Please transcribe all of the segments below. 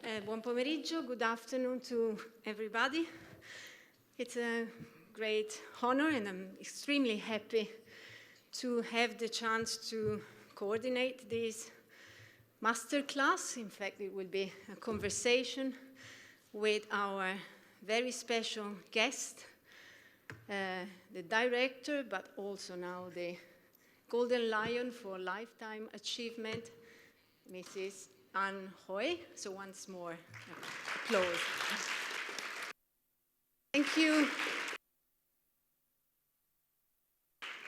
Buon pomeriggio, good afternoon to everybody. It's a great honor and I'm extremely happy to have the chance to coordinate this masterclass. In fact, it will be a conversation with our very special guest, the director, but also now the Golden Lion for Lifetime Achievement, Mrs. Ann Hui. So once more, applause. Thank you.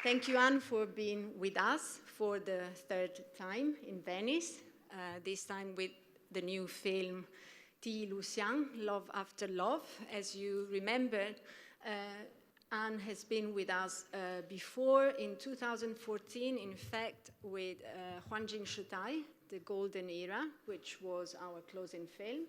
Thank you, Ann, for being with us for the third time in Venice, this time with the new film Ti Lu Xiang, Love After Love. As you remember, Ann has been with us before in 2014, in fact, with Huang Jing Shutai, The Golden Era, which was our closing film,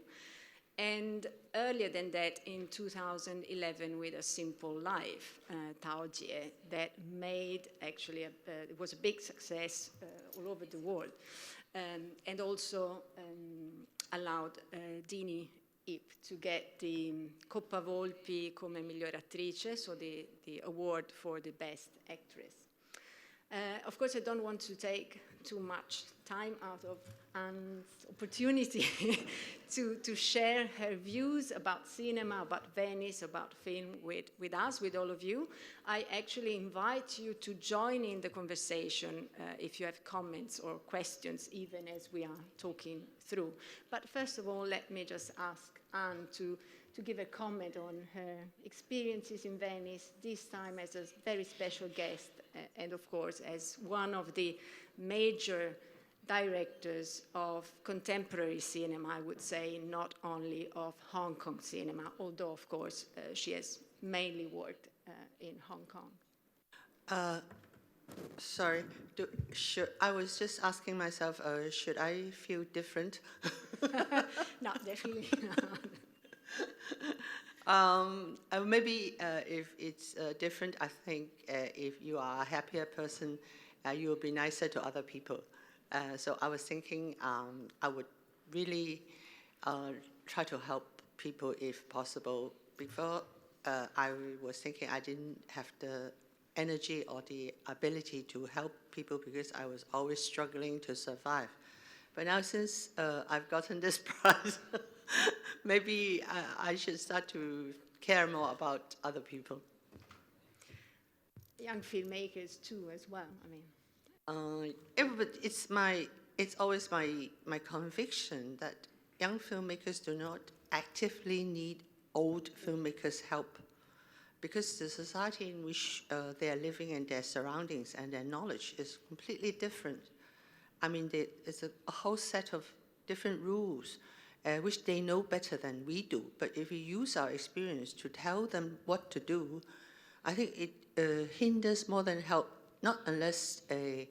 and earlier than that in 2011 with A Simple Life, Tao Jie, that made actually, it was a big success all over the world, and also allowed Dini Ip to get the Coppa Volpi come miglior attrice, so the award for the best actress. Of course, I don't want to take too much time out of Anne's opportunity to share her views about cinema, about Venice, about film with us, with all of you. I actually invite you to join in the conversation if you have comments or questions, even as we are talking through. But first of all, let me just ask Anne to give a comment on her experiences in Venice, this time as a very special guest, and of course as one of the major directors of contemporary cinema, I would say, not only of Hong Kong cinema, although of course she has mainly worked in Hong Kong. Sorry, I was just asking myself, should I feel different? No, definitely not. Maybe if it's different, I think if you are a happier person, you will be nicer to other people. So I was thinking I would really try to help people if possible. Before, I was thinking I didn't have the energy or the ability to help people because I was always struggling to survive. But now since I've gotten this prize, maybe I should start to care more about other people. Young filmmakers too, as well. I mean, but it's always my conviction that young filmmakers do not actively need old filmmakers' help, because the society in which they are living and their surroundings and their knowledge is completely different. I mean, it's a whole set of different rules, which they know better than we do. But if we use our experience to tell them what to do, I think it hinders more than help, not unless the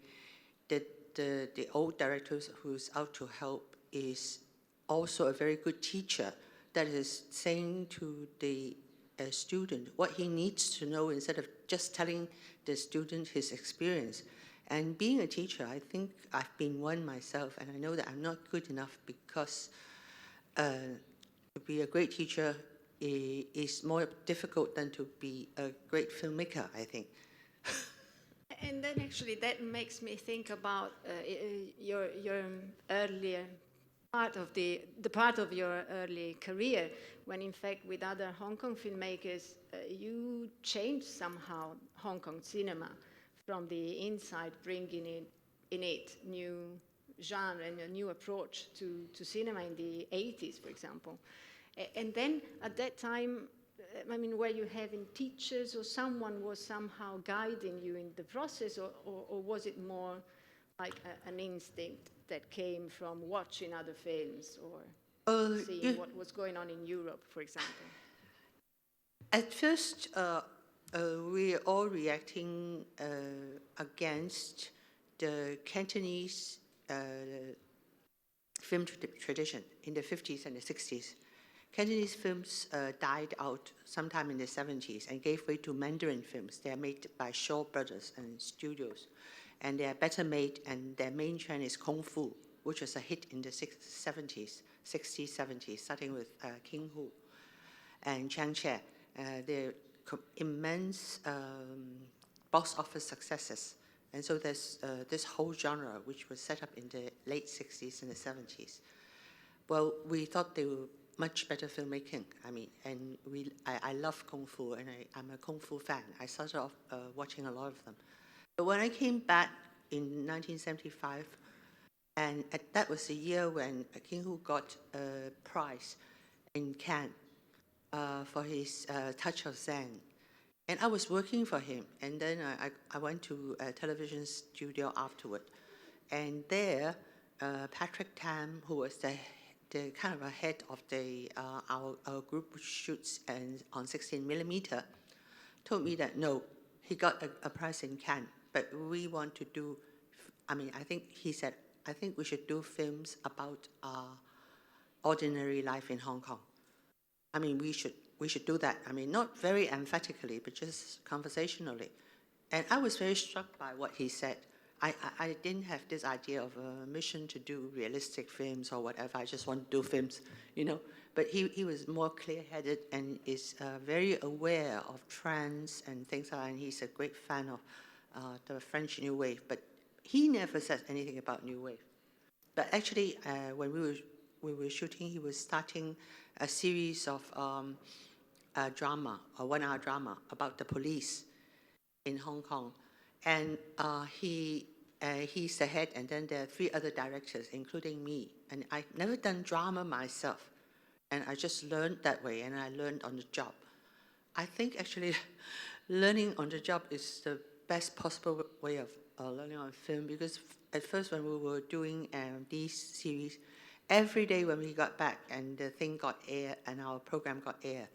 old director who's out to help is also a very good teacher that is saying to the student what he needs to know instead of just telling the student his experience. And being a teacher, I think I've been one myself, and I know that I'm not good enough because to be a great teacher is more difficult than to be a great filmmaker, I think. And then actually that makes me think about your earlier part of the part of your early career, when in fact with other Hong Kong filmmakers you changed somehow Hong Kong cinema from the inside, bringing in it new genre and a new approach to cinema in the 80s, for example. And then at that time, I mean, were you having teachers or someone was somehow guiding you in the process, or was it more like an instinct that came from watching other films or seeing what was going on in Europe, for example? At first, we are all reacting against the Cantonese film tradition in the 50s and the 60s. Cantonese films died out sometime in the 70s and gave way to Mandarin films. They are made by Shaw Brothers and studios, and they are better made, and their main trend is Kung Fu. which was a hit in the 60s, 70s, starting with King Hu and Chang Che. They're immense box office successes. And so there's this whole genre, which was set up in the late 60s and the 70s. Well, we thought they were much better filmmaking. I mean, and I love Kung Fu, and I'm a Kung Fu fan. I started off watching a lot of them. But when I came back in 1975, and that was the year when King Hu got a prize in Cannes for his Touch of Zen. And I was working for him, and then I went to a television studio afterward. And there, Patrick Tam, who was the kind of a head of our group which shoots on 16 millimeter, told me that no, he got a prize in Cannes, but we want to do, I mean, he said, I think we should do films about ordinary life in Hong Kong. I mean, we should do that. I mean, not very emphatically, but just conversationally. And I was very struck by what he said. I didn't have this idea of a mission to do realistic films or whatever. I just want to do films, you know. But he was more clear-headed and is very aware of trends and things like that. And he's a great fan of the French New Wave. But he never said anything about New Wave. But actually, when we were shooting, he was starting a series of drama, a one-hour drama about the police in Hong Kong. And he's the head, and then there are 3 other directors, including me. And I've never done drama myself. And I just learned that way, and I learned on the job. I think actually learning on the job is the best possible way of learning on film, because at first when we were doing these series, every day when we got back and the thing got air and our program got air,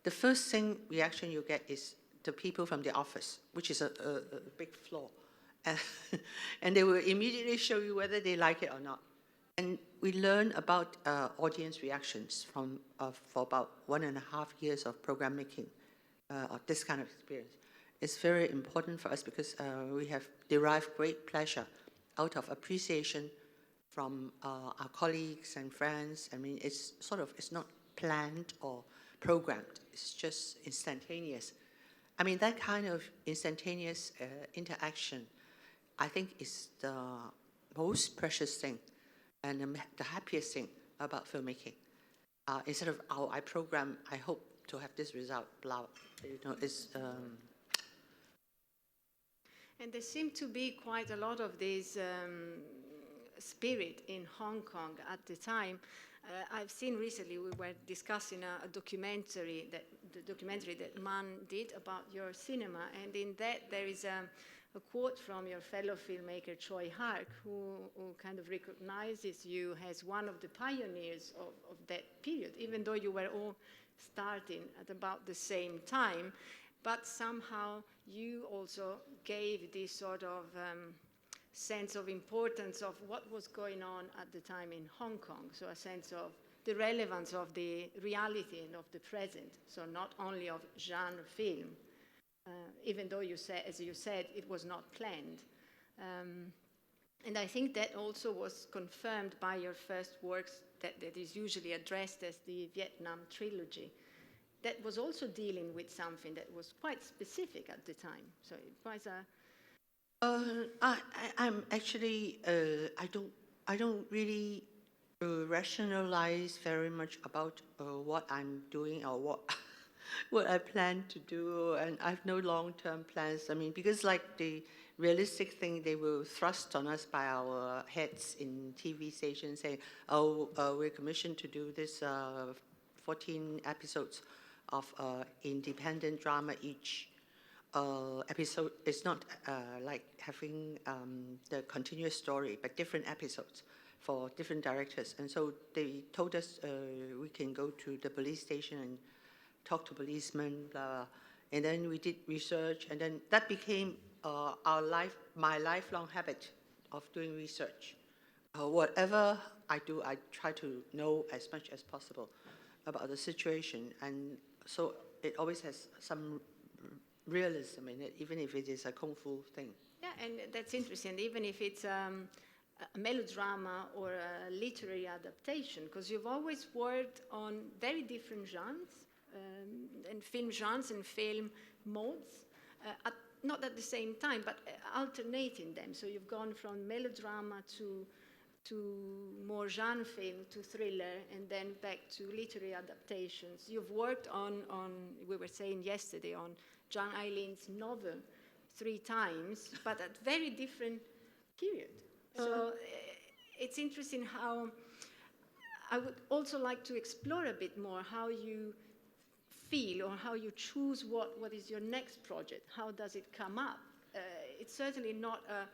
the first reaction you get is the people from the office, which is a big flaw. And they will immediately show you whether they like it or not. And we learn about audience reactions for about 1.5 years of program making, of this kind of experience. It's very important for us because we have derived great pleasure out of appreciation from our colleagues and friends. I mean, it's not planned or programmed. It's just instantaneous. I mean, that kind of instantaneous interaction, I think, is the most precious thing and the happiest thing about filmmaking. Instead of, I program, I hope to have this result, blah, you know, it's... And there seemed to be quite a lot of this spirit in Hong Kong at the time. I've seen recently, we were discussing a documentary that Man did about your cinema, and in that there is a quote from your fellow filmmaker Choi Hark, who kind of recognizes you as one of the pioneers of that period, even though you were all starting at about the same time. But somehow you also gave this sort of sense of importance of what was going on at the time in Hong Kong. So a sense of the relevance of the reality and of the present. So not only of genre film, even though you said, as you said, it was not planned. And I think that also was confirmed by your first works that is usually addressed as the Vietnam Trilogy. That was also dealing with something that was quite specific at the time. So it was a... I'm actually, I don't really rationalize very much about what I'm doing or what I plan to do, and I have no long-term plans. I mean, because like the realistic thing, they will thrust on us by our heads in TV stations saying, oh, we're commissioned to do this 14 episodes of independent drama each. Episode is not like having the continuous story, but different episodes for different directors. And so they told us we can go to the police station and talk to policemen, blah, blah. And then we did research, and then that became my lifelong habit of doing research. Whatever I do, I try to know as much as possible about the situation, and so it always has some realism in it, even if it is a kung fu thing. Yeah, and that's interesting. Even if it's a melodrama or a literary adaptation, because you've always worked on very different genres, and film genres and film modes, not at the same time, but alternating them. So you've gone from melodrama to more genre film, to thriller, and then back to literary adaptations. You've worked on we were saying yesterday, on John Eileen's novel 3 times, but at very different period. So it's interesting how, I would also like to explore a bit more how you feel or how you choose what is your next project. How does it come up? It's certainly not a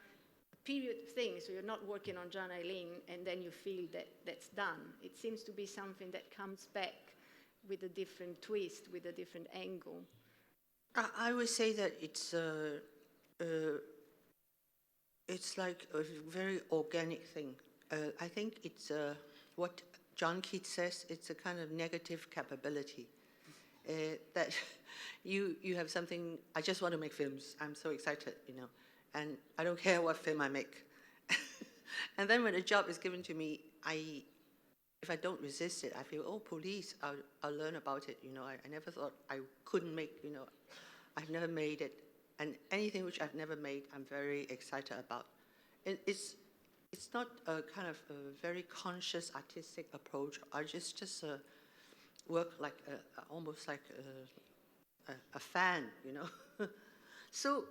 period thing, so you're not working on John Eileen and then you feel that that's done. It seems to be something that comes back with a different twist, with a different angle. I would say that it's like a very organic thing. I think it's what John Keats says, it's a kind of negative capability. That you have something, I just want to make films, I'm so excited, and I don't care what film I make. And then when a job is given to me, if I don't resist it, I feel, oh, police, I'll learn about it, I never thought I couldn't make, I've never made it. And anything which I've never made, I'm very excited about. And it's not a kind of a very conscious artistic approach. I just work like almost like a fan, So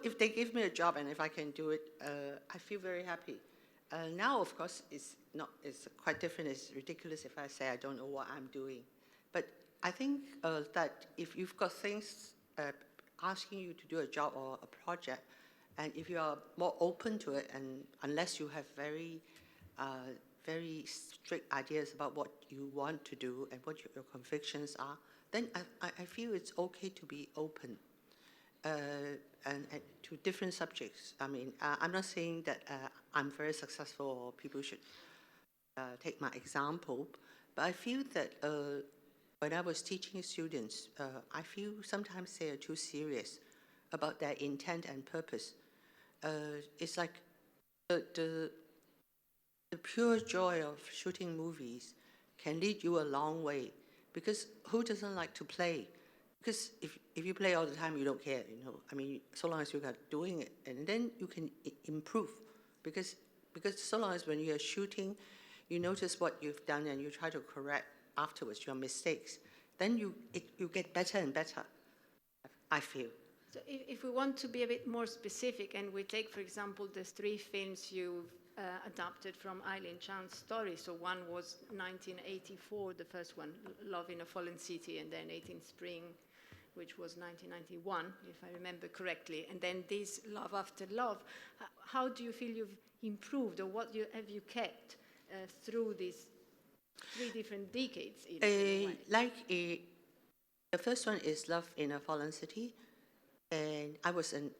if they give me a job and if I can do it, I feel very happy. Now, of course, it's quite different. It's ridiculous if I say I don't know what I'm doing. But I think that if you've got things asking you to do a job or a project, and if you are more open to it, and unless you have very strict ideas about what you want to do and what your convictions are, then I feel it's okay to be open and to different subjects. I mean, I'm not saying that I'm very successful or people should take my example, but I feel that when I was teaching students, I feel sometimes they are too serious about their intent and purpose. It's like the pure joy of shooting movies can lead you a long way, because who doesn't like to play? Because if you play all the time, you don't care, I mean, so long as you are doing it, and then you can improve, because so long as when you are shooting, you notice what you've done and you try to correct afterwards your mistakes, then you get better and better, I feel. So if we want to be a bit more specific, and we take, for example, the 3 films you've adapted from Eileen Chan's story. So one was 1984, the first one, Love in a Fallen City, and then 18th Spring, which was 1991, if I remember correctly. And then this Love After Love. How do you feel you've improved, or what have you kept through these 3 different decades? The first one is Love in a Fallen City. And I was an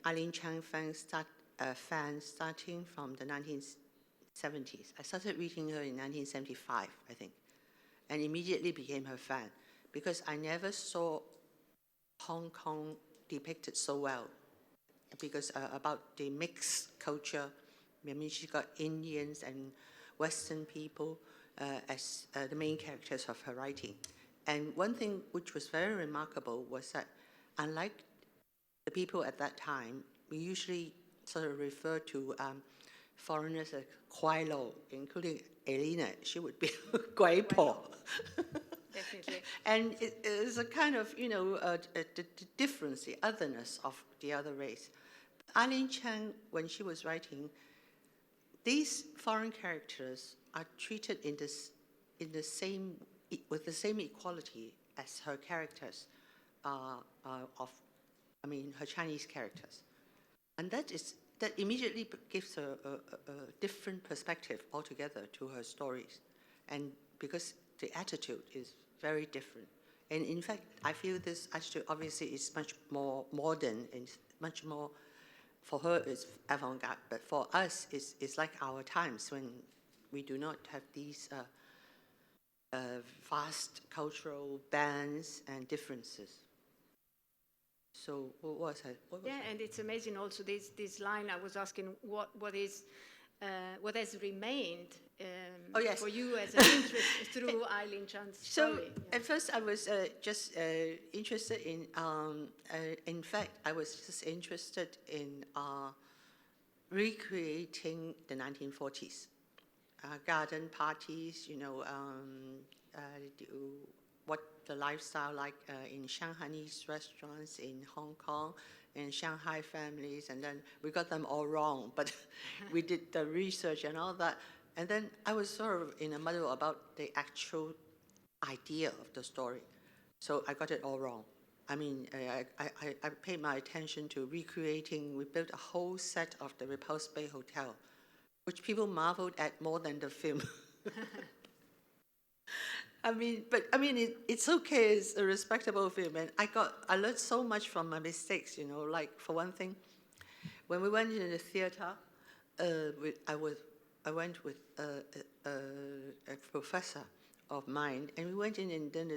Eileen Chan fan starting from the 1970s. I started reading her in 1975, I think, and immediately became her fan, because I never saw Hong Kong depicted so well, because about the mixed culture. I mean, she got Indians and Western people as the main characters of her writing. And one thing which was very remarkable was that, unlike the people at that time, we usually sort of refer to foreigners as Kuai Lo, including Elena. She would be Guai Po. Definitely. And it is a kind of, the difference, the otherness of the other race. Eileen Chan, when she was writing, these foreign characters are treated with the same equality as her characters her Chinese characters. And that immediately gives a different perspective altogether to her stories. And because the attitude is very different. And in fact, I feel this attitude obviously is much more modern and much more, for her, it's avant-garde. But for us, it's like our times when we do not have these vast cultural bands and differences. So what was I? And it's amazing also this line. I was asking what is what has remained Oh, yes. for you as an interest through Eileen Chan's So story. at first I was just interested in fact, I was just interested in recreating the 1940s. Garden parties, what the lifestyle like in Shanghainese restaurants in Hong Kong, in Shanghai families, and then we got them all wrong, but we did the research and all that. And then I was sort of in a muddle about the actual idea of the story. So I got it all wrong. I mean, I paid my attention to recreating, we built a whole set of the Repulse Bay Hotel, which people marveled at more than the film. It's okay, it's a respectable film, and I learned so much from my mistakes, like for one thing, when we went into the theater, I went with a professor of mine, and we went in, and then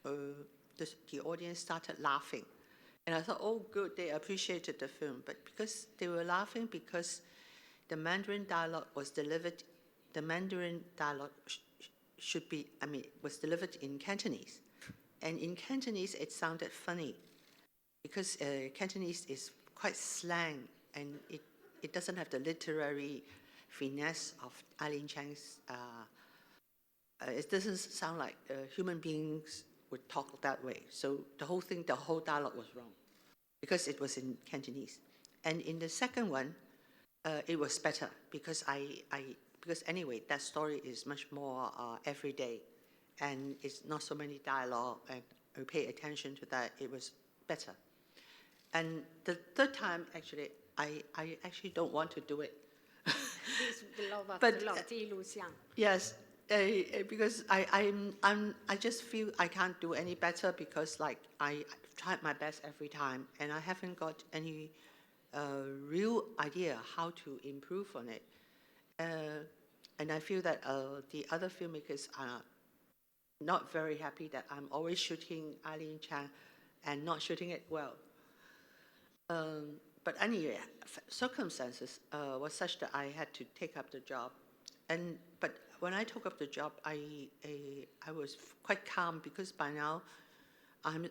the audience started laughing. And I thought, oh, good, they appreciated the film. But because they were laughing because the Mandarin dialogue was delivered, the Mandarin dialogue was delivered in Cantonese. And in Cantonese, it sounded funny because Cantonese is quite slang, and it doesn't have the literary finesse of Eileen Chang's. It doesn't sound like human beings would talk that way. So the whole dialogue was wrong because it was in Cantonese. And in the second one, it was better because because anyway, that story is much more everyday, and it's not so many dialogue, and I pay attention to that. It was better. And the third time, actually, I actually don't want to do it. The love after love, 记录像. Yes, because I just feel I can't do any better because like I tried my best every time, and I haven't got any real idea how to improve on it. And I feel that the other filmmakers are not very happy that I'm always shooting Eileen Chang and not shooting it well. But anyway, circumstances was such that I had to take up the job. But when I took up the job, I was quite calm because by now, I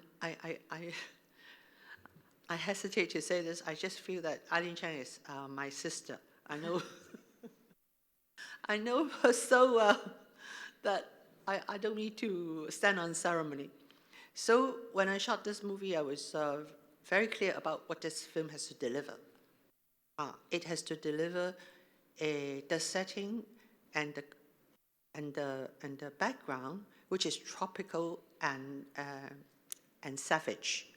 hesitate to say this. I just feel that Eileen Chang is my sister. I know, I know her so well that I don't need to stand on ceremony. So when I shot this movie, I was very clear about what this film has to deliver. It has to deliver the setting and the background, which is tropical and savage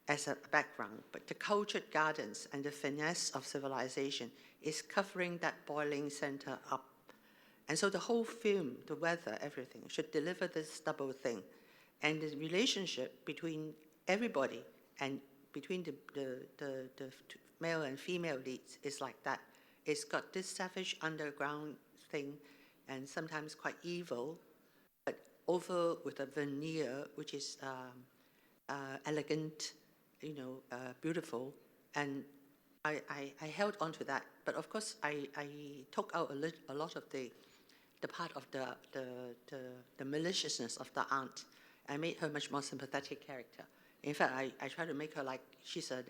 as a background, but the cultured gardens and the finesse of civilization is covering that boiling center up. And so the whole film, the weather, everything, should deliver this double thing. And the relationship between everybody and between the male and female leads is like that. It's got this savage underground thing and sometimes quite evil, but over with a veneer which is elegant, beautiful. And I held on to that. But of course, I took out a lot of the part of the maliciousness of the aunt. I made her much more sympathetic character. In fact, I try to make her like she's a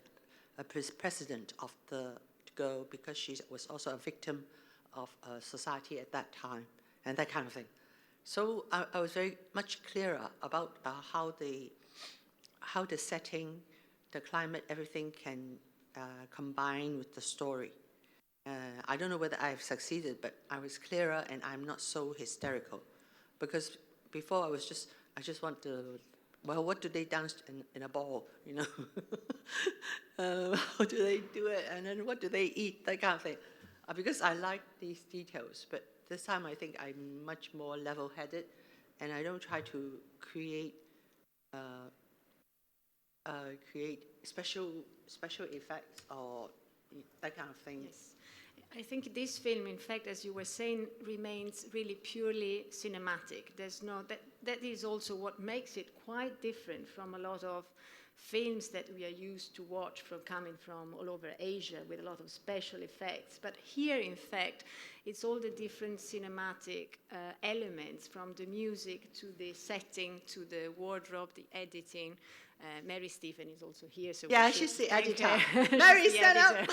president of the girl because she was also a victim of society at that time and that kind of thing. So I was very much clearer about how the setting, the climate, everything can combine with the story. I don't know whether I've succeeded, but I was clearer and I'm not so hysterical. Because before I just want to, well, what do they dance in a ball, How do they do it? And then what do they eat? That kind of thing. Because I like these details, but this time I think I'm much more level-headed and I don't try to create special effects or that kind of thing. Yes. I think this film, in fact, as you were saying, remains really purely cinematic. There's no that is also what makes it quite different from a lot of films that we are used to watch from coming from all over Asia with a lot of special effects. But here, in fact, it's all the different cinematic elements, from the music to the setting to the wardrobe, the editing. Mary Stephen is also here. So yeah, she's the editor. Mary, stand up.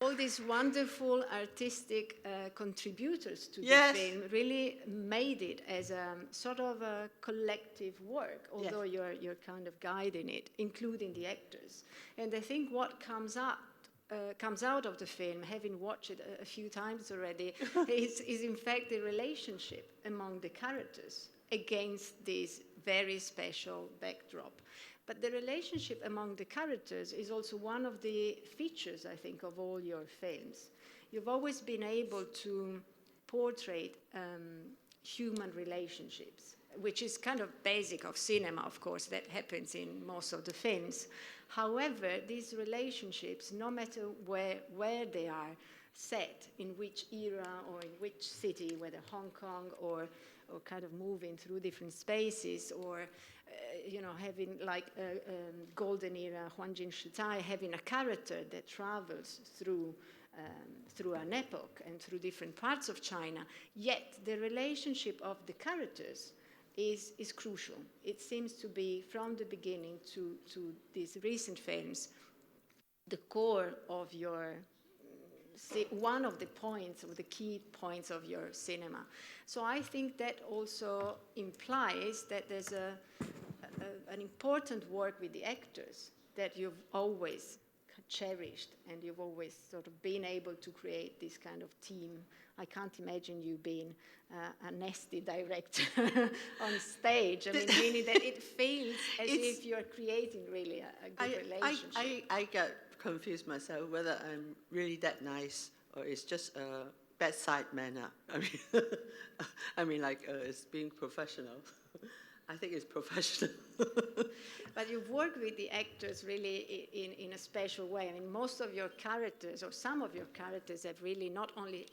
All these wonderful artistic contributors to Yes. the film really made it as a sort of a collective work, although Yes. you're kind of guiding it, including the actors. And I think what comes out of the film, having watched it a few times already, is in fact the relationship among the characters against this very special backdrop. But the relationship among the characters is also one of the features, I think, of all your films. You've always been able to portray human relationships, which is kind of basic of cinema, of course, that happens in most of the films. However, these relationships, no matter where they are set, in which era or in which city, whether Hong Kong or kind of moving through different spaces, or having like a golden era, Huanjin Shitai, having a character that travels through an epoch and through different parts of China, yet the relationship of the characters is crucial. It seems to be, from the beginning to these recent films, the core of one of the points, of the key points of your cinema. So I think that also implies that there's an important work with the actors that you've always cherished, and you've always sort of been able to create this kind of team. I can't imagine you being a nasty director on stage. I mean, meaning that it feels as if you're creating really a good relationship. I get confused myself whether I'm really that nice or it's just a bedside manner. I mean, it's being professional. I think it's professional. But you've worked with the actors really in a special way. I mean, most of your characters, or some of your characters, have really not only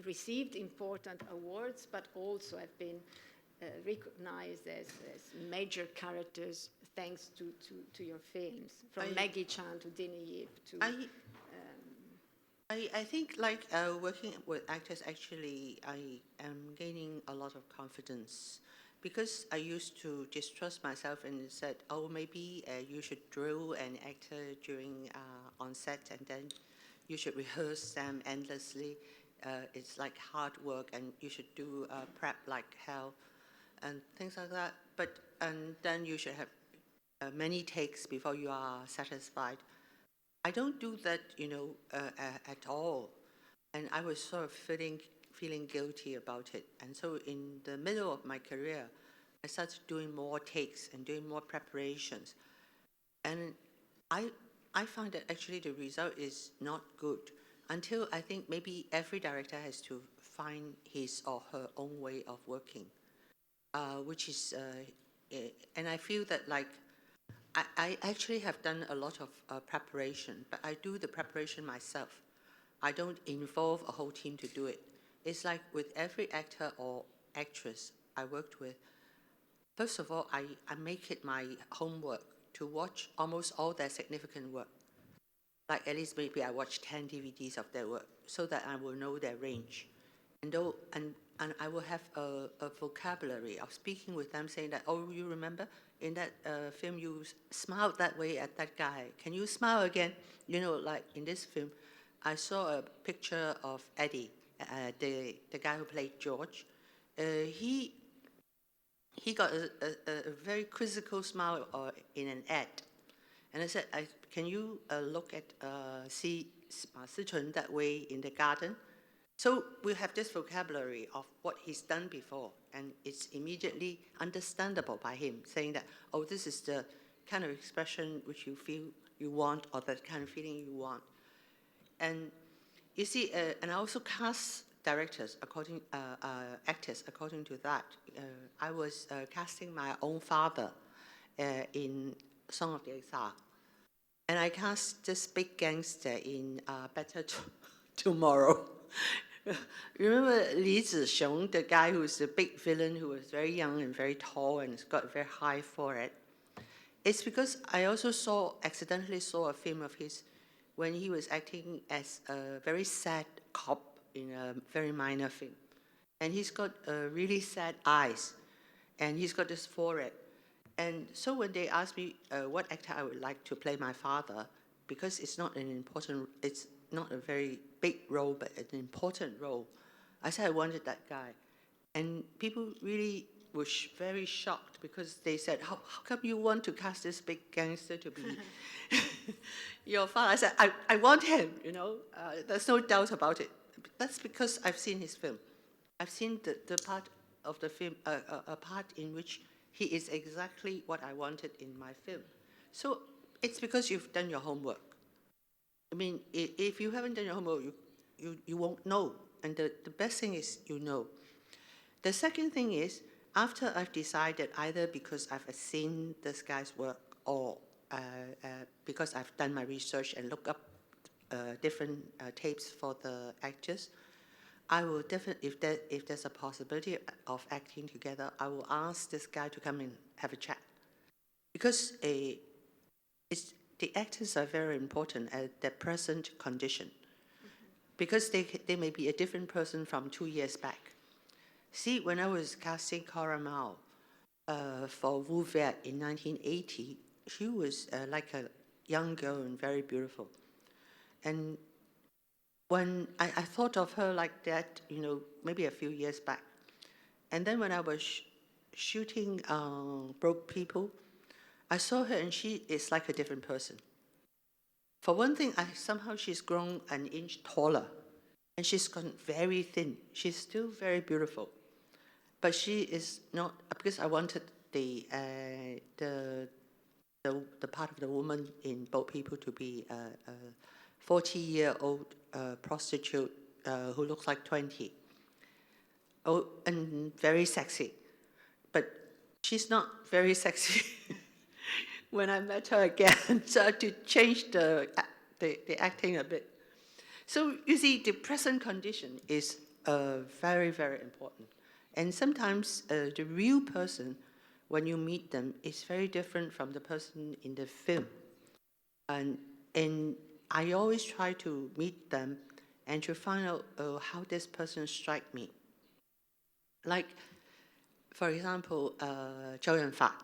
received important awards, but also have been recognized as major characters thanks to your films, from Maggie Chan to Dini Yip to... I think working with actors, actually, I am gaining a lot of confidence, because I used to distrust myself and said, oh, maybe you should drill an actor on set, and then you should rehearse them endlessly. It's like hard work, and you should do prep like hell and things like that. And then you should have many takes before you are satisfied. I don't do that, at all. And I was sort of feeling guilty about it. And so in the middle of my career, I started doing more takes and doing more preparations. And I find that actually the result is not good, until I think maybe every director has to find his or her own way of working, which is, and I feel that I actually have done a lot of preparation, but I do the preparation myself. I don't involve a whole team to do it. It's like with every actor or actress I worked with, first of all, I make it my homework to watch almost all their significant work. Like at least maybe I watch 10 DVDs of their work, so that I will know their range. And I will have a vocabulary of speaking with them, saying that, oh, you remember in that film you smiled that way at that guy. Can you smile again? Like in this film, I saw a picture of Eddie, the guy who played George. He got a very quizzical smile in an ad. And I said, can you look at Sichun that way in the garden? So we have this vocabulary of what he's done before, and it's immediately understandable by him, saying that, oh, this is the kind of expression which you feel you want, or that kind of feeling you want. And you see, and I also cast actors according to that. I was casting my own father in Song of the Exile, and I cast this big gangster in Better Tomorrow, Remember Li Zixiong, the guy who's the big villain, who was very young and very tall and has got a very high forehead? It's because I also accidentally saw a film of his when he was acting as a very sad cop in a very minor film. And he's got really sad eyes, and he's got this forehead. And so when they asked me what actor I would like to play my father, because it's not a very big role, but an important role, I said I wanted that guy. And people really were very shocked because they said, how come you want to cast this big gangster to be your father? I said, I want him, there's no doubt about it. That's because I've seen his film. I've seen the part of the film, a part in which he is exactly what I wanted in my film. So it's because you've done your homework. I mean, if you haven't done your homework, you won't know. And the best thing is you know. The second thing is, after I've decided, either because I've seen this guy's work or because I've done my research and looked up different tapes for the actors, I will definitely, if there's a possibility of acting together, I will ask this guy to come and have a chat. Because the actors are very important at their present condition. Because they may be a different person from 2 years back. See, when I was casting Cora Mao for Wu Viet in 1980, she was like a young girl and very beautiful. And when I thought of her like that, maybe a few years back. And then when I was shooting Broke People, I saw her and she is like a different person. For one thing, somehow she's grown an inch taller and she's gone very thin. She's still very beautiful. But she is not, because I wanted the part of the woman in Both People to be a 40-year-old prostitute who looks like 20. Oh, and very sexy. But she's not very sexy when I met her again. So I had to change the acting a bit. So you see, the present condition is very, very important. And sometimes the real person, when you meet them, is very different from the person in the film. And I always try to meet them and to find out how this person strikes me. Like, for example, Chow Yun-fat.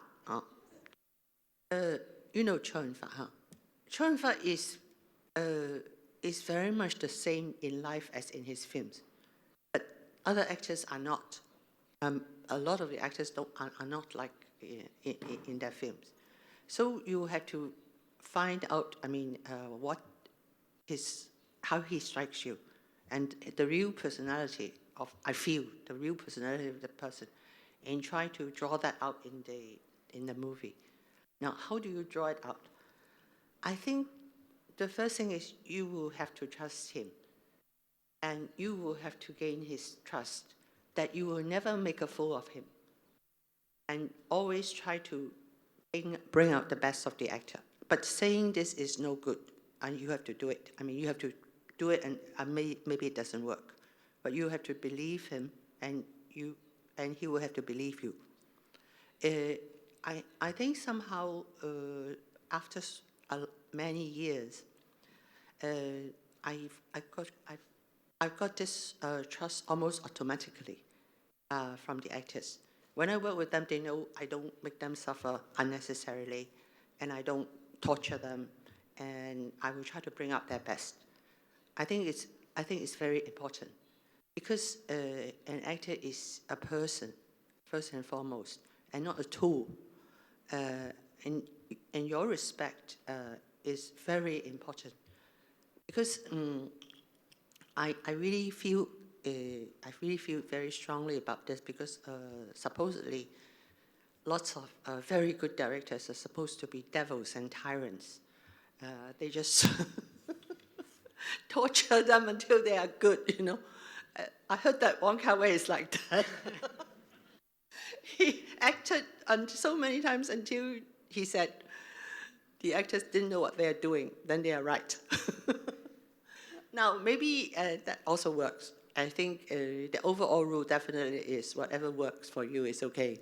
You know Chow Yun-fat, huh? Chow Yun-fat is very much the same in life as in his films. But other actors are not. A lot of the actors are not like in their films. So you have to find out, how he strikes you, and the real personality of the person, and try to draw that out in the movie. Now, how do you draw it out? I think the first thing is you will have to trust him, and you will have to gain his trust, that you will never make a fool of him, and always try to bring out the best of the actor. But saying this is no good, and you have to do it. You have to do it, and maybe it doesn't work, but you have to believe him, and he will have to believe you. I think somehow after many years, I've got this trust almost automatically from the actors. When I work with them, they know I don't make them suffer unnecessarily, and I don't torture them, and I will try to bring out their best. I think it's very important, because an actor is a person, first and foremost, and not a tool. And your respect is very important, because I really feel very strongly about this, because supposedly lots of very good directors are supposed to be devils and tyrants. They just torture them until they are good, I heard that Wong Kar-wai is like that. He acted so many times until he said the actors didn't know what they are doing, then they are right. Now, maybe that also works. I think the overall rule definitely is whatever works for you is okay.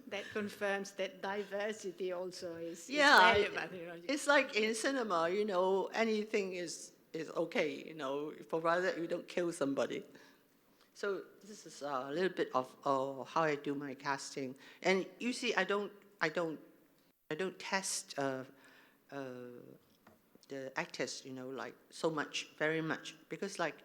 That confirms that diversity also is Yeah, relevant. it's like in cinema, anything is okay, provided you don't kill somebody. So this is a little bit of how I do my casting. And you see, I don't test the actors, like so much, very much, because like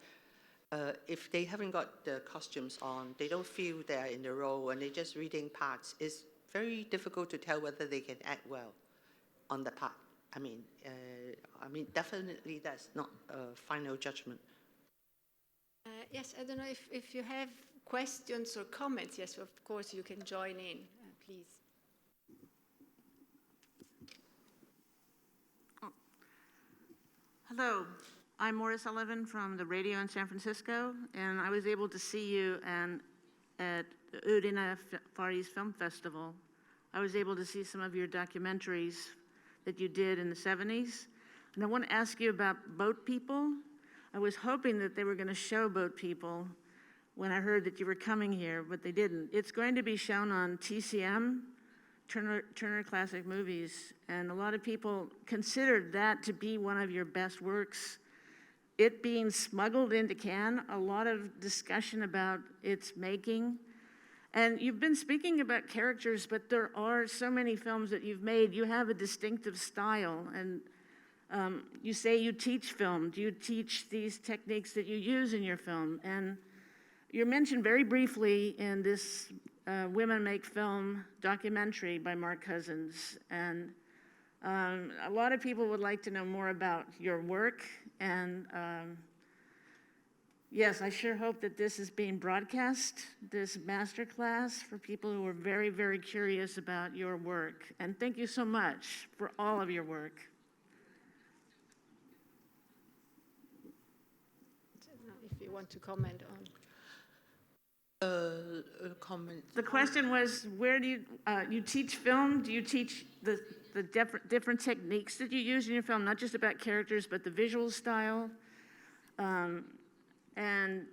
if they haven't got the costumes on, they don't feel they're in the role, and they're just reading parts. It's very difficult to tell whether they can act well on the part. I mean, definitely that's not a final judgment. Yes, I don't know if you have questions or comments. Yes, of course you can join in, please. Hello, I'm Maura Sullivan from the radio in San Francisco, and I was able to see you at the Udine Far East Film Festival. I was able to see some of your documentaries that you did in the 70s, and I want to ask you about Boat People. I was hoping that they were going to show Boat People when I heard that you were coming here, but they didn't. It's going to be shown on TCM, Turner Classic Movies, and a lot of people considered that to be one of your best works. It being smuggled into Cannes, a lot of discussion about its making. And you've been speaking about characters, but there are so many films that you've made. You have a distinctive style, and you say you teach film. Do you teach these techniques that you use in your film? And you're mentioned very briefly in this Women Make Film documentary by Mark Cousins. And a lot of people would like to know more about your work. And yes, I sure hope that this is being broadcast, this masterclass, for people who are very, very curious about your work. And thank you so much for all of your work. If you want to comment on. Comment. The question was, where do you teach film? Do you teach the different techniques that you use in your film, not just about characters, but the visual style? And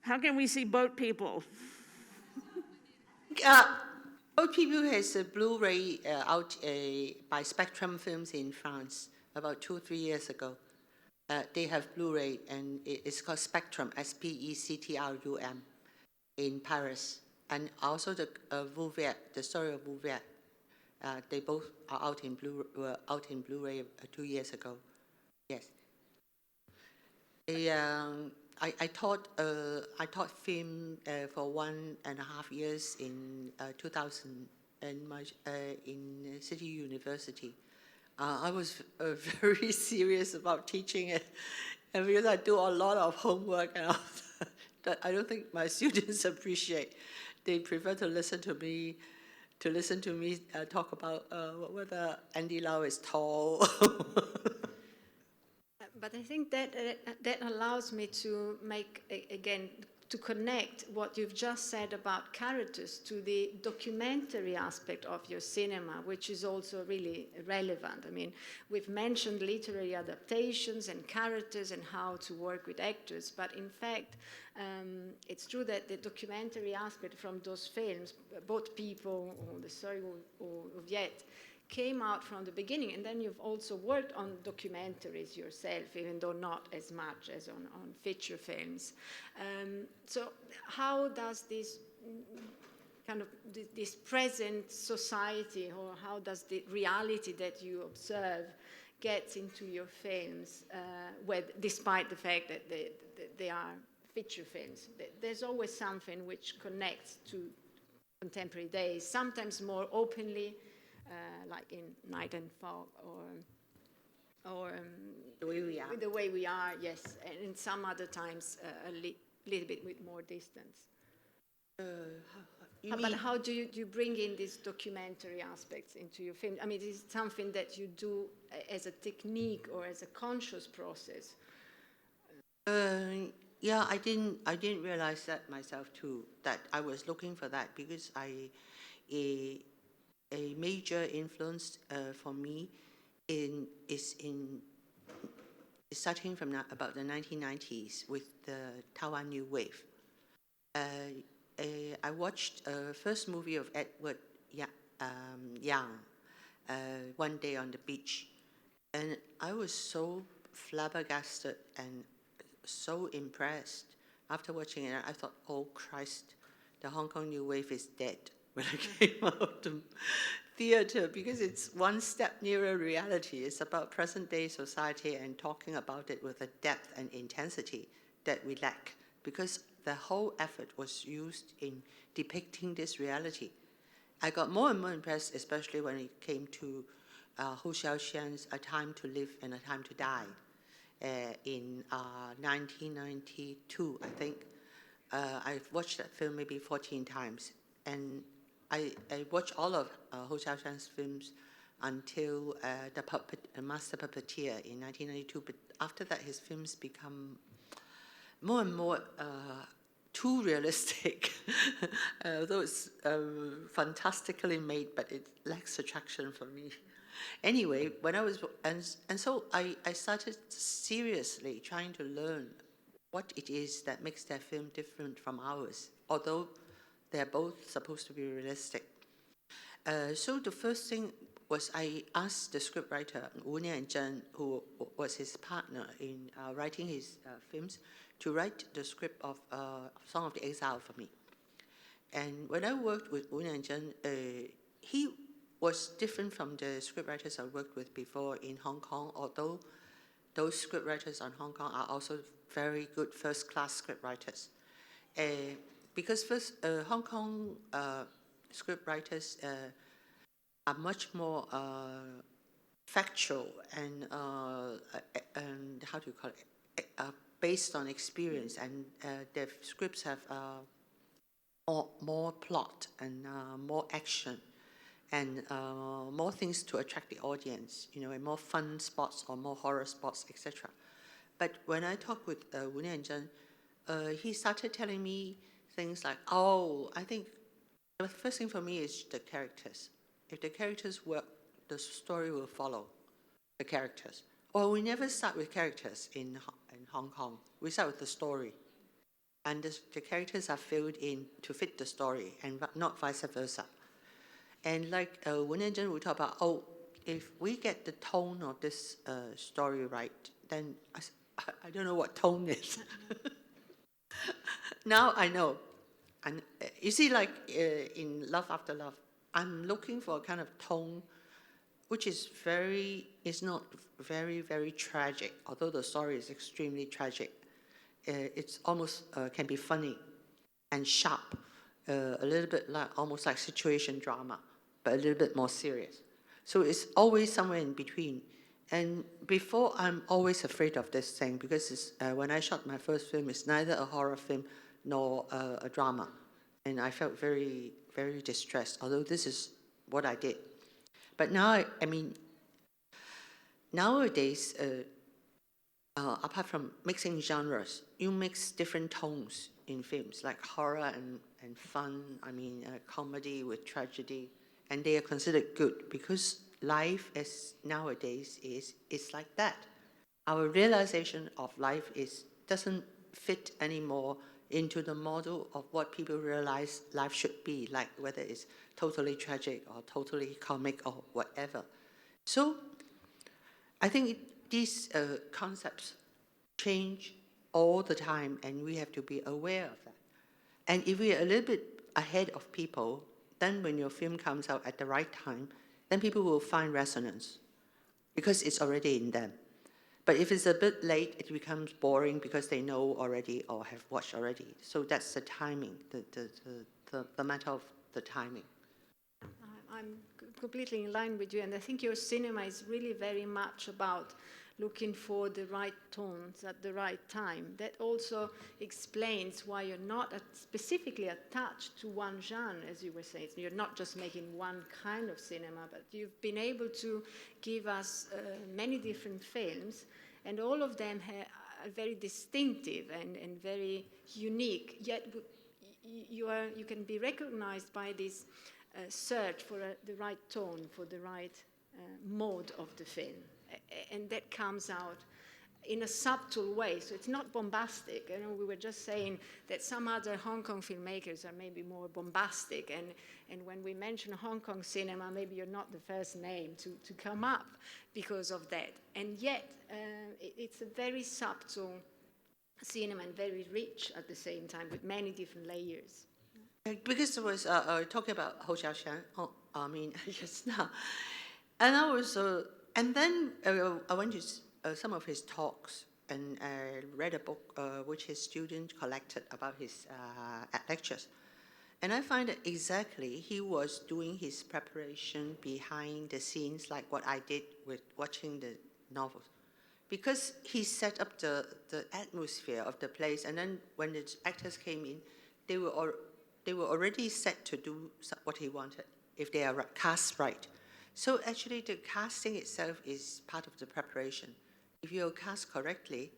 how can we see Boat People? Boat People has a Blu-ray out by Spectrum Films in France about 2-3 years ago. They have Blu-ray, and it's called Spectrum, SPECTRUM, in Paris. And also the Vouvert, the story of Vouvert. They both are out in Blu-ray 2 years ago. Yes. I taught film for 1.5 years in 2000 in City University. I was very serious about teaching it, and because I do a lot of homework and all that I don't think my students appreciate. They prefer to listen to me talk about whether Andy Lau is tall. But I think that that allows me to make, again, to connect what you've just said about characters to the documentary aspect of your cinema, which is also really relevant. I mean, we've mentioned literary adaptations and characters and how to work with actors, but in fact, it's true that the documentary aspect from those films, Both People or The Story of Yet, came out from the beginning, and then you've also worked on documentaries yourself, even though not as much as on feature films. So how does this kind of this present society, or how does the reality that you observe get into your films, despite the fact that they are feature films? There's always something which connects to contemporary days, sometimes more openly, like in Night and Fog, or The Way We Are. The Way We Are, yes, and in some other times a little bit with more distance. But how do you bring in these documentary aspects into your film? I mean, is it something that you do as a technique or as a conscious process? Yeah, I didn't realize that myself too, that I was looking for that, because a major influence for me is in starting from about the 1990s with the Taiwan New Wave. I watched a first movie of Edward Young, One Day on the Beach, and I was so flabbergasted and so impressed. After watching it, I thought, oh Christ, the Hong Kong New Wave is dead when I came out of the theater, because it's one step nearer reality. It's about present-day society and talking about it with a depth and intensity that we lack, because the whole effort was used in depicting this reality. I got more and more impressed, especially when it came to Hu Xiaoxian's A Time to Live and A Time to Die in 1992, I think. I've watched that film maybe 14 times, and I watched all of Hu Xiaoxian's films until the Master Puppeteer in 1992, but after that his films become more and more too realistic, although it's fantastically made, but it lacks attraction for me. Anyway, when I was, and so I started seriously trying to learn what it is that makes their film different from ours, although they're both supposed to be realistic. So the first thing was I asked the scriptwriter, Wu Nianzhen, who was his partner in writing his films, to write the script of Song of the Exile for me. And when I worked with Wu Nianzhen, he was different from the scriptwriters I worked with before in Hong Kong, although those scriptwriters on Hong Kong are also very good first-class scriptwriters. Because Hong Kong scriptwriters are much more factual and how do you call it, based on experience, and their scripts have more plot and more action and more things to attract the audience, and more fun spots or more horror spots, etc. But when I talked with Wu Nianzhen, he started telling me things like, oh, I think the first thing for me is the characters. If the characters work, the story will follow the characters. Or we never start with characters in Hong Kong. We start with the story. And the characters are filled in to fit the story, and not vice versa. And like Wu Nianzhen would talk about, oh, if we get the tone of this story right, then I don't know what tone is. Now I know. And you see, like in Love After Love, I'm looking for a kind of tone which is not very, very tragic, although the story is extremely tragic. It's almost can be funny and sharp, a little bit almost like situation drama, but a little bit more serious. So it's always somewhere in between. And before, I'm always afraid of this thing, because when I shot my first film, it's neither a horror film nor a drama. And I felt very, very distressed, although this is what I did. But now, I mean, nowadays, apart from mixing genres, you mix different tones in films, like horror and fun, comedy with tragedy, and they are considered good, because life nowadays is like that. Our realization of life doesn't fit anymore into the model of what people realize life should be, like whether it's totally tragic or totally comic or whatever. So I think these concepts change all the time, and we have to be aware of that. And if we are a little bit ahead of people, then when your film comes out at the right time, then people will find resonance, because it's already in them. But if it's a bit late, it becomes boring because they know already or have watched already. So that's the timing, the matter of the timing. I'm completely in line with you, and I think your cinema is really very much about looking for the right tones at the right time. That also explains why you're not specifically attached to one genre, as you were saying. You're not just making one kind of cinema, but you've been able to give us many different films, and all of them are very distinctive and very unique, yet you can be recognized by this search for the right tone, for the right mode of the film. And that comes out in a subtle way, so it's not bombastic. You know, we were just saying that some other Hong Kong filmmakers are maybe more bombastic, and when we mention Hong Kong cinema, maybe you're not the first name to come up because of that. And yet, it's a very subtle cinema and very rich at the same time with many different layers. Because I was talking about Ho Xiaoshan, just now, and I was, and then I went to some of his talks and read a book which his student collected about his lectures, and I find that exactly he was doing his preparation behind the scenes, like what I did with watching the novels, because he set up the atmosphere of the place, and then when the actors came in, they were already set to do what he wanted, if they are cast right. So actually the casting itself is part of the preparation. If you're cast correctly,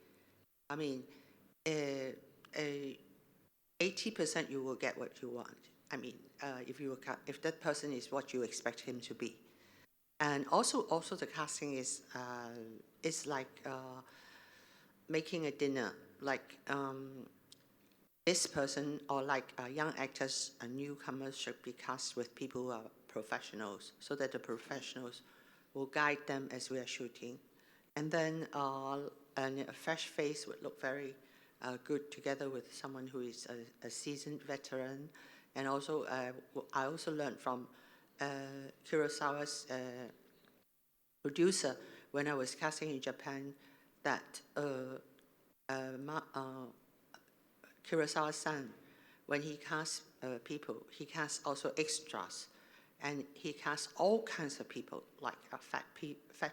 80% you will get what you want. If that person is what you expect him to be. And also the casting is like making a dinner, like this person, or like young actors and newcomers, should be cast with people who are professionals, so that the professionals will guide them as we are shooting. And then a fresh face would look very good together with someone who is a seasoned veteran. And also, I also learned from Kurosawa's producer when I was casting in Japan that Kurosawa-san, when he casts people, he casts also extras, and he casts all kinds of people, like fat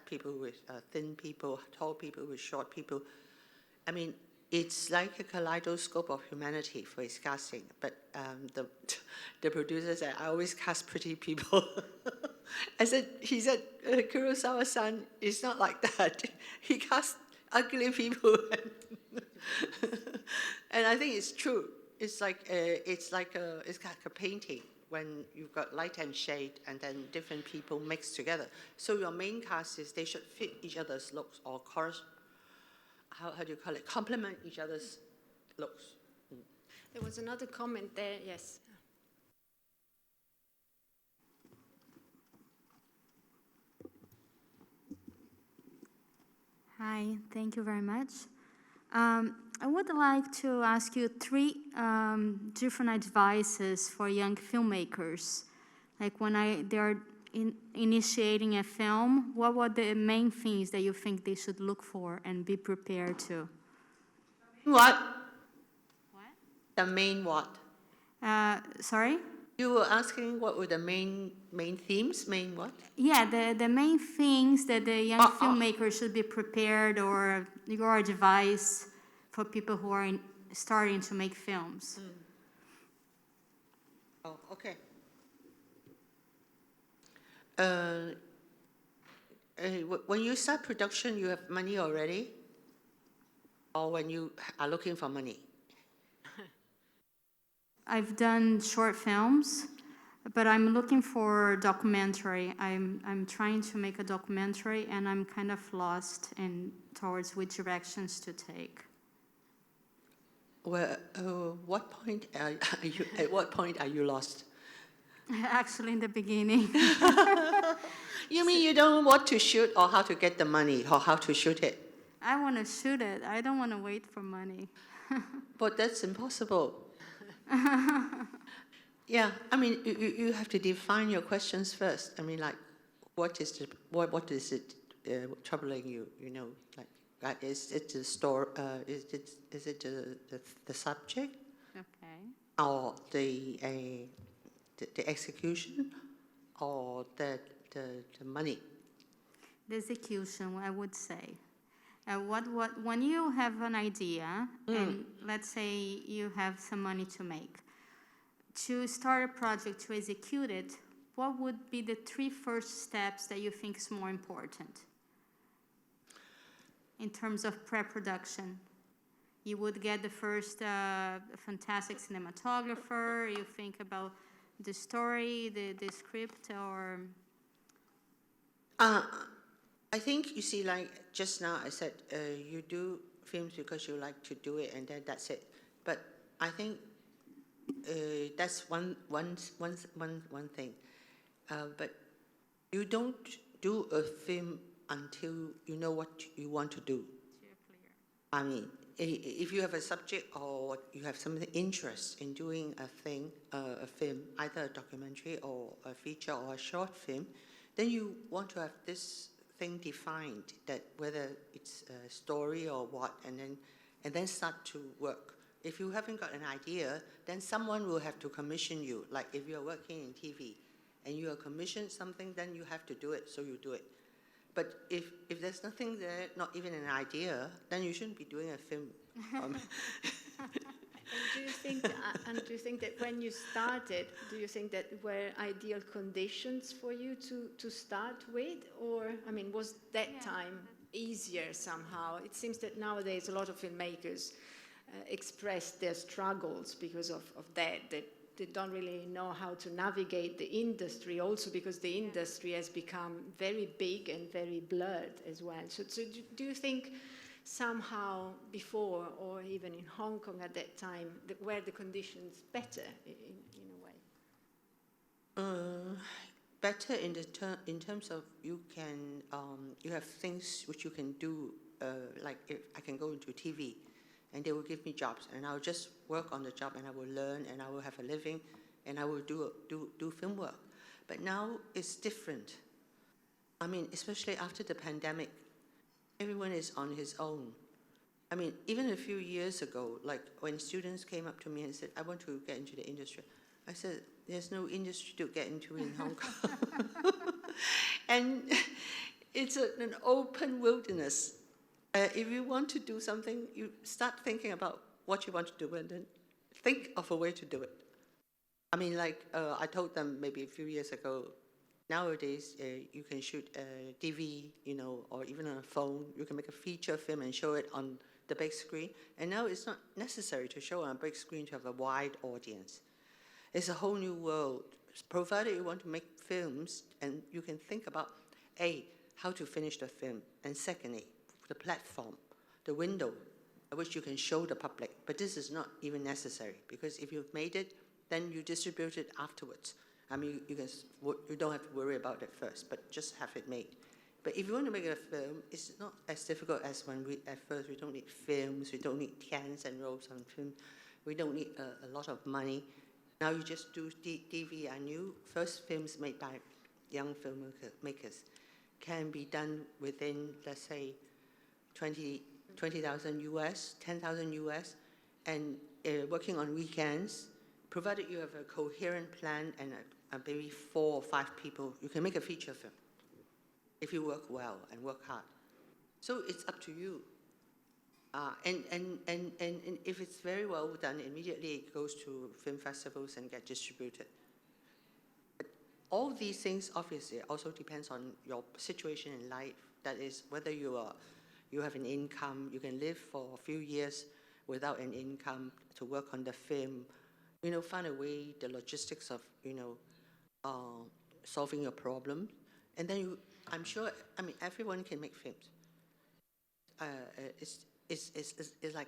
people with thin people, tall people with short people. It's like a kaleidoscope of humanity for his casting. But the producer said, I always cast pretty people. He said, Kurosawa-san is not like that. He casts ugly people. And I think it's true. It's like a painting when you've got light and shade, and then different people mixed together. So your main cast is they should fit each other's looks, or how do you call it? Complement each other's looks. There was another comment there, yes. Hi, thank you very much. I would like to ask you three different advices for young filmmakers. Like when they are initiating a film, what were the main things that you think they should look for and be prepared to? What? What? The main what? Sorry? You were asking what were the main themes, main what? Yeah, the main things that the young filmmaker should be prepared, or your advice for people who are starting to make films. Oh, okay. When you start production, you have money already? Or when you are looking for money? I've done short films, but I'm looking for documentary. I'm trying to make a documentary, and I'm kind of lost towards which directions to take. Well, what point are you? At what point are you lost? Actually, in the beginning. You mean you don't want to shoot, or how to get the money, or how to shoot it? I want to shoot it. I don't want to wait for money. But that's impossible. Yeah, you have to define your questions first. What is it troubling you? Is it the story? Is it the subject? Okay. Or the execution, or the money? The execution, I would say. When you have an idea, and let's say you have some money to make, to start a project, to execute it, what would be the 3 first steps that you think is more important in terms of pre-production? You would get the first fantastic cinematographer, you think about the story, the script, or... I think, you see, like just now I said, you do films because you like to do it, and then that's it. But I think that's one thing. But you don't do a film until you know what you want to do. I mean, if you have a subject or you have some interest in doing a film, either a documentary or a feature or a short film, then you want to have this thing defined, that whether it's a story or what, and then start to work. If you haven't got an idea, then someone will have to commission you. Like if you're working in TV and you are commissioned something, then you have to do it, so you do it. But if there's nothing there, not even an idea, then you shouldn't be doing a film. And do you think that when you started, do you think that were ideal conditions for you to start with? Or, I mean, was that time easier somehow? It seems that nowadays a lot of filmmakers express their struggles because of that they don't really know how to navigate the industry, also because the industry has become very big and very blurred as well. So do you think somehow before, or even in Hong Kong at that time, were the conditions better in a way? Better in terms of you have things which you can do, like if I can go into TV, and they will give me jobs, and I'll just work on the job, and I will learn, and I will have a living, and I will do film work. But now it's different. I mean, especially after the pandemic, everyone is on his own. I mean, even a few years ago, like when students came up to me and said, I want to get into the industry, I said, there's no industry to get into in Hong Kong. And it's an open wilderness. If you want to do something, you start thinking about what you want to do and then think of a way to do it. I mean, like I told them maybe a few years ago, nowadays you can shoot a DV, or even on a phone. You can make a feature film and show it on the big screen. And now it's not necessary to show on a big screen to have a wide audience. It's a whole new world, provided you want to make films and you can think about, A, how to finish the film, and secondly, the platform, the window at which you can show the public. But this is not even necessary, because if you've made it, then you distribute it afterwards. I mean, you don't have to worry about it first, but just have it made. But if you want to make a film, it's not as difficult as when at first we don't need films, we don't need cans and rolls on film, we don't need a lot of money. Now you just do DV. I knew first films made by young filmmakers can be done within, let's say, 20,000 US, 10,000 US, and working on weekends, provided you have a coherent plan and maybe 4 or 5 people, you can make a feature film if you work well and work hard. So it's up to you. And if it's very well done, immediately it goes to film festivals and get distributed. But all these things obviously also depends on your situation in life. That is, whether you have an income, you can live for a few years without an income to work on the film, find a way, the logistics of, solving your problem. And then I'm sure, everyone can make films. It's like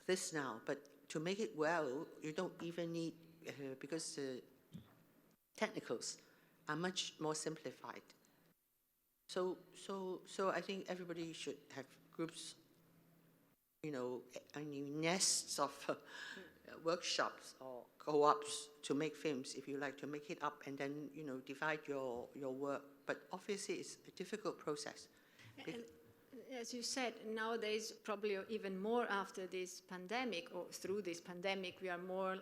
this now, but to make it well, you don't even need, because the technicals are much more simplified. So I think everybody should have groups, nests of workshops or co-ops to make films, if you like, to make it up and then, divide your work. But obviously it's a difficult process. And as you said, nowadays, probably even more after this pandemic, or through this pandemic, we are more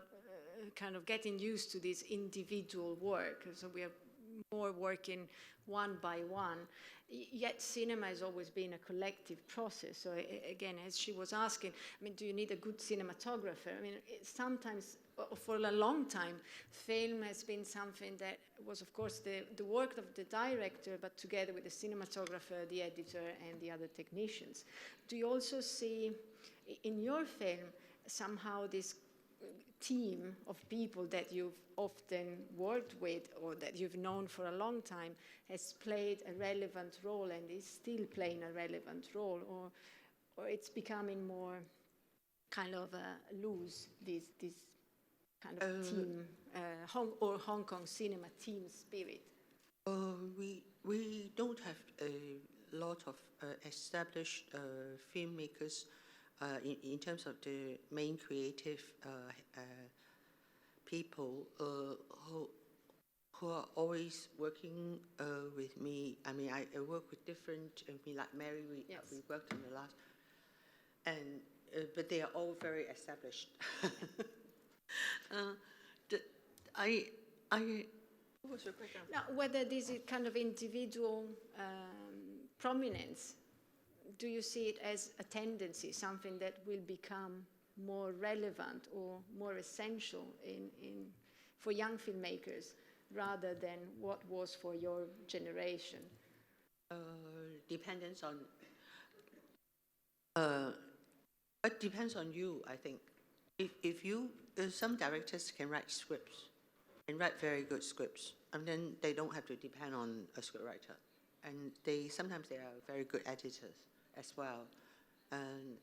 kind of getting used to this individual work. So we are more working one by one. Yet cinema has always been a collective process. So again, as she was asking, do you need a good cinematographer? Sometimes, for a long time, film has been something that was, of course, the work of the director, but together with the cinematographer, the editor, and the other technicians. Do you also see in your film somehow this team of people that you've often worked with or that you've known for a long time has played a relevant role and is still playing a relevant role, or it's becoming more kind of loose, this kind of team, Hong Kong cinema team spirit? We don't have a lot of established filmmakers in terms of the main creative people who are always working with me. I mean, I work with different, like Mary, we worked on the last, and but they are all very established. What was your question? Now, whether this is kind of individual prominence, do you see it as a tendency, something that will become more relevant or more essential for young filmmakers rather than what was for your generation? Depends on. It depends on you, I think. If some directors can write scripts and write very good scripts, and then they don't have to depend on a scriptwriter, and sometimes they are very good editors as well, and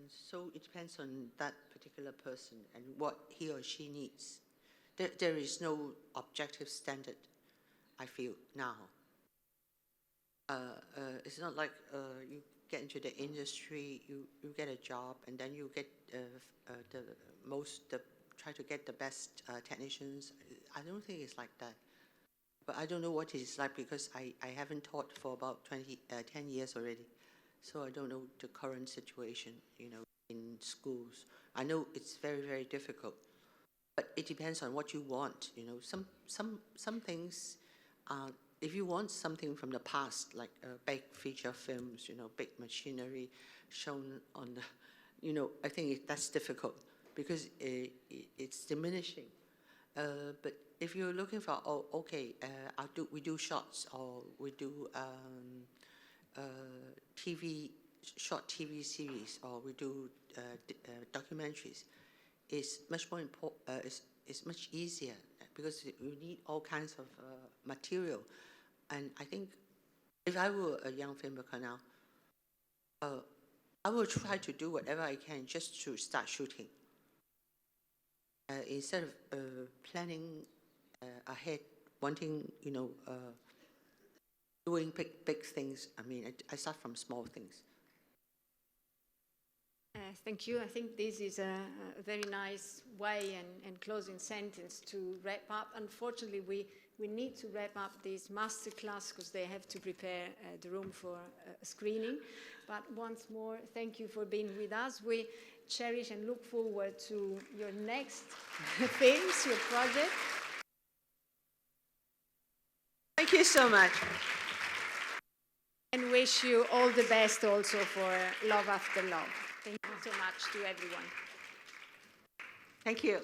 so it depends on that particular person and what he or she needs. There is no objective standard, I feel now. It's not like you get into the industry, you get a job, and then you get try to get the best technicians. I don't think it's like that. But I don't know what it is like because I haven't taught for about 10 years already. So I don't know the current situation, in schools. I know it's very, very difficult. But it depends on what you want, Some things, if you want something from the past, like big feature films, big machinery shown on the, I think that's difficult because it's diminishing. But if you're looking for, we do shots or we do short TV series or we do documentaries, it's much more important. It's much easier because you need all kinds of material. And I think if I were a young filmmaker now, I will try to do whatever I can just to start shooting. Instead of planning ahead, wanting, doing big things. I mean, I start from small things. Thank you. I think this is a very nice way and closing sentence to wrap up. Unfortunately, we need to wrap up this masterclass because they have to prepare the room for a screening. But once more, thank you for being with us. We cherish and look forward to your next films, your project. Thank you so much. And wish you all the best also for Love After Love. Thank you so much to everyone. Thank you.